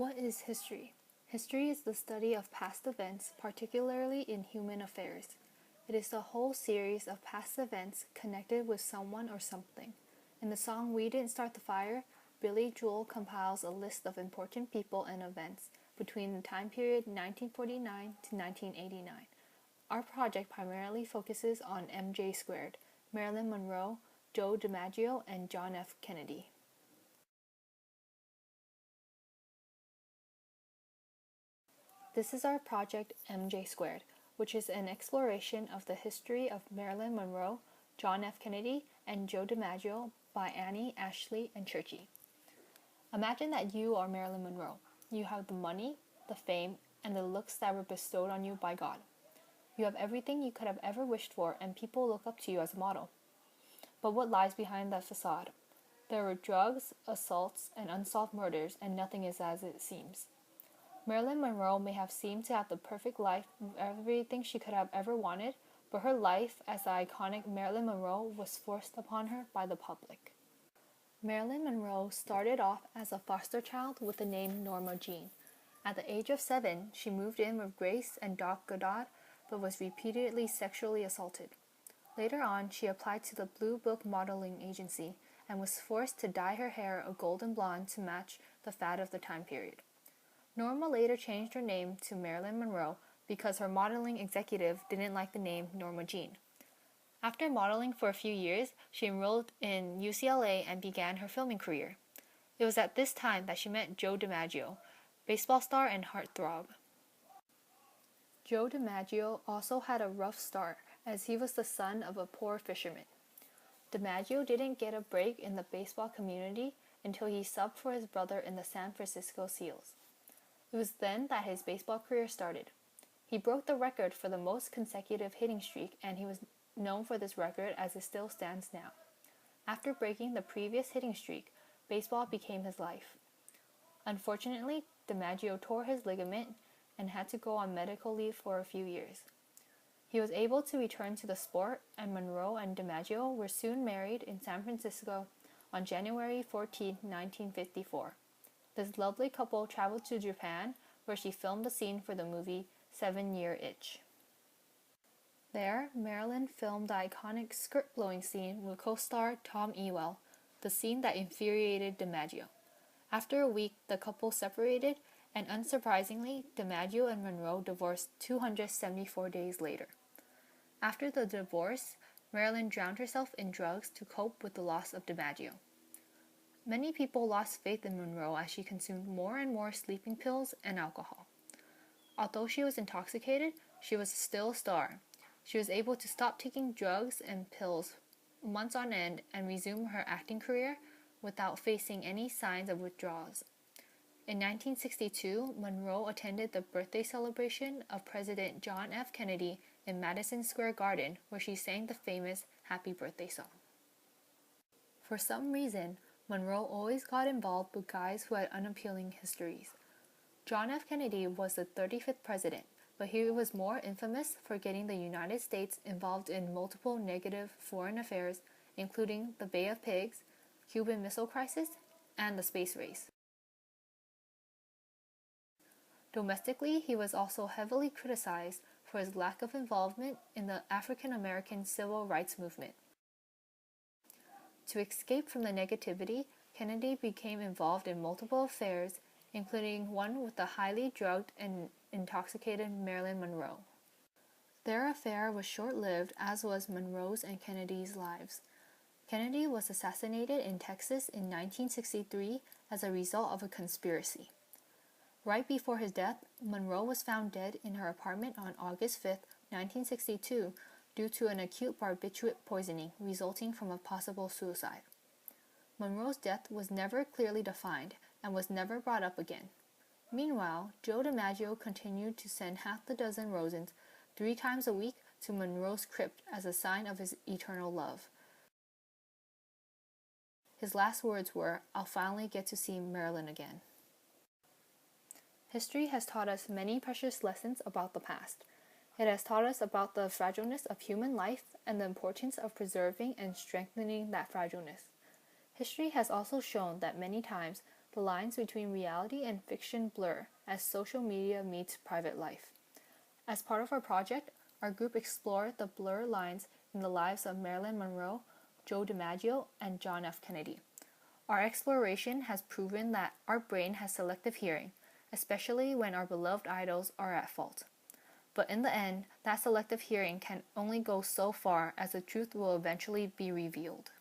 What is history? History is the study of past events, particularly in human affairs. It is the whole series of past events connected with someone or something. In the song We Didn't Start the Fire, Billy Joel compiles a list of important people and events between the time period 1949 to 1989. Our project primarily focuses on MJ squared, Marilyn Monroe, Joe DiMaggio, and John F. Kennedy. This is our project MJ squared, which is an exploration of the history of Marilyn Monroe, John F. Kennedy, and Joe DiMaggio by Annie, Ashley, and Shaky. Imagine that you are Marilyn Monroe. You have the money, the fame, and the looks that were bestowed on you by God. You have everything you could have ever wished for, and people look up to you as a model. But what lies behind that facade? There were drugs, assaults, and unsolved murders, and nothing is as it seems. Marilyn Monroe may have seemed to have the perfect life with everything she could have ever wanted, but her life as the iconic Marilyn Monroe was forced upon her by the public. Marilyn Monroe started off as a foster child with the name Norma Jean. At the age of 7, she moved in with Grace and Doc Godard, but was repeatedly sexually assaulted. Later on, she applied to the Blue Book modeling agency and was forced to dye her hair a golden blonde to match the fad of the time period. Norma later changed her name to Marilyn Monroe because her modeling executive didn't like the name Norma Jean. After modeling for a few years, she enrolled in UCLA and began her filming career. It was at this time that she met Joe DiMaggio, baseball star and heartthrob. Joe DiMaggio also had a rough start as he was the son of a poor fisherman. DiMaggio didn't get a break in the baseball community until he subbed for his brother in the San Francisco Seals. It was then that his baseball career started. He broke the record for the most consecutive hitting streak, and he was known for this record as it still stands now. After breaking the previous hitting streak, baseball became his life. Unfortunately, DiMaggio tore his ligament and had to go on medical leave for a few years. He was able to return to the sport, and Monroe and DiMaggio were soon married in San Francisco on January 14, 1954. This lovely couple traveled to Japan, where she filmed a scene for the movie 7-Year Itch. There, Marilyn filmed the iconic skirt-blowing scene with co-star Tom Ewell, the scene that infuriated DiMaggio. After a week, the couple separated, and unsurprisingly, DiMaggio and Monroe divorced 274 days later. After the divorce, Marilyn drowned herself in drugs to cope with the loss of DiMaggio. Many people lost faith in Monroe as she consumed more and more sleeping pills and alcohol. Although she was intoxicated, she was still a star. She was able to stop taking drugs and pills months on end and resume her acting career without facing any signs of withdrawals. In 1962, Monroe attended the birthday celebration of President John F. Kennedy in Madison Square Garden, where she sang the famous Happy Birthday song. For some reason, Monroe always got involved with guys who had unappealing histories. John F. Kennedy was the 35th president, but he was more infamous for getting the United States involved in multiple negative foreign affairs, including the Bay of Pigs, Cuban Missile Crisis, and the space race. Domestically, he was also heavily criticized for his lack of involvement in the African American civil rights movement. To escape from the negativity, Kennedy became involved in multiple affairs, including one with the highly drugged and intoxicated Marilyn Monroe. Their affair was short-lived, as was Monroe's and Kennedy's lives. Kennedy was assassinated in Texas in 1963 as a result of a conspiracy. Right before his death, Monroe was found dead in her apartment on August 5, 1962, due to an acute barbiturate poisoning resulting from a possible suicide. Monroe's death was never clearly defined and was never brought up again. Meanwhile, Joe DiMaggio continued to send half a dozen roses 3 times a week to Monroe's crypt as a sign of his eternal love. His last words were, "I'll finally get to see Marilyn again." History has taught us many precious lessons about the past. It has taught us about the fragileness of human life and the importance of preserving and strengthening that fragileness. History has also shown that many times the lines between reality and fiction blur as social media meets private life. As part of our project, our group explored the blurred lines in the lives of Marilyn Monroe, Joe DiMaggio, and John F. Kennedy. Our exploration has proven that our brain has selective hearing, especially when our beloved idols are at fault. But in the end, that selective hearing can only go so far as the truth will eventually be revealed.